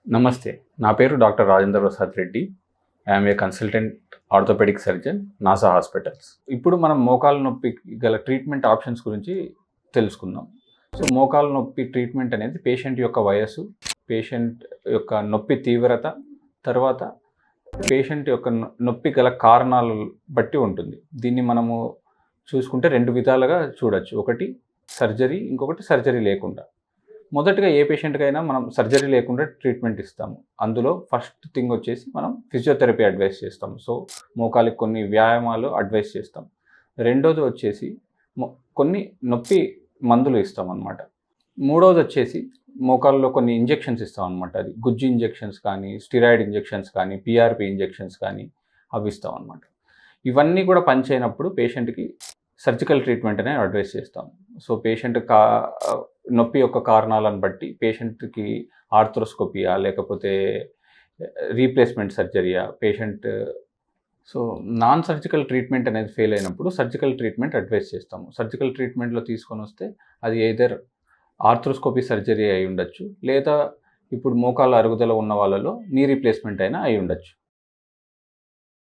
నమస్తే. నా పేరు doctor Rajendra Prasad Reddy. I am a consultant orthopaedic surgeon, Nasa hospitals. ఇప్పుడు మనం మోకాలు నొప్పికి గల ట్రీట్మెంట్ ఆప్షన్స్ గురించి తెలుసుకుందాం. సో మోకాలు నొప్పి ట్రీట్మెంట్ అనేది పేషెంట్ యొక్క వయస్సు, పేషెంట్ యొక్క నొప్పి తీవ్రత, తర్వాత పేషెంట్ యొక్క నొప్పి గల కారణాలు బట్టి ఉంటుంది. దీన్ని మనము చూసుకుంటే 2 విధాలుగా చూడొచ్చు. ఒకటి సర్జరీ, ఇంకొకటి సర్జరీ లేకుండా. మొదటగా ఏ పేషెంట్‌కైనా మనం సర్జరీ లేకుండా ట్రీట్మెంట్ ఇస్తాము. అందులో ఫస్ట్ థింగ్ వచ్చేసి మనం ఫిజియోథెరపీ అడ్వైస్ చేస్తాం. సో మోకాలికి కొన్ని వ్యాయామాలు అడ్వైస్ చేస్తాం. రెండోది వచ్చేసి కొన్ని నొప్పి మందులు ఇస్తామన్నమాట. మూడోది వచ్చేసి మోకాల్లో కొన్ని ఇంజెక్షన్స్ ఇస్తామన్నమాట. అది గుజ్జు ఇంజెక్షన్స్ కానీ, స్టిరాయిడ్ ఇంజెక్షన్స్ కానీ, పీఆర్పీ ఇంజెక్షన్స్ కానీ అవి ఇస్తామన్నమాట. ఇవన్నీ కూడా పనిచేయనప్పుడు పేషెంట్‌కి సర్జికల్ ట్రీట్మెంట్ అనేది అడ్వైస్ చేస్తాం. సో పేషెంట్ నొప్పి యొక్క కారణాలను బట్టి పేషెంట్‌కి ఆర్థ్రోస్కోపియా లేకపోతే రీప్లేస్మెంట్ సర్జరీయా, సో నాన్ సర్జికల్ ట్రీట్మెంట్ అనేది ఫెయిల్ అయినప్పుడు సర్జికల్ ట్రీట్మెంట్ అడ్వైస్ చేస్తాము. సర్జికల్ ట్రీట్మెంట్‌లో తీసుకొనొస్తే అది ఎయిదర్ ఆర్థ్రోస్కోపీ సర్జరీ అయి ఉండొచ్చు, లేదా ఇప్పుడు మోకాళ్ళ అరుగుదల ఉన్న వాళ్ళలో నీ రీప్లేస్మెంట్ అయినా అయి ఉండొచ్చు.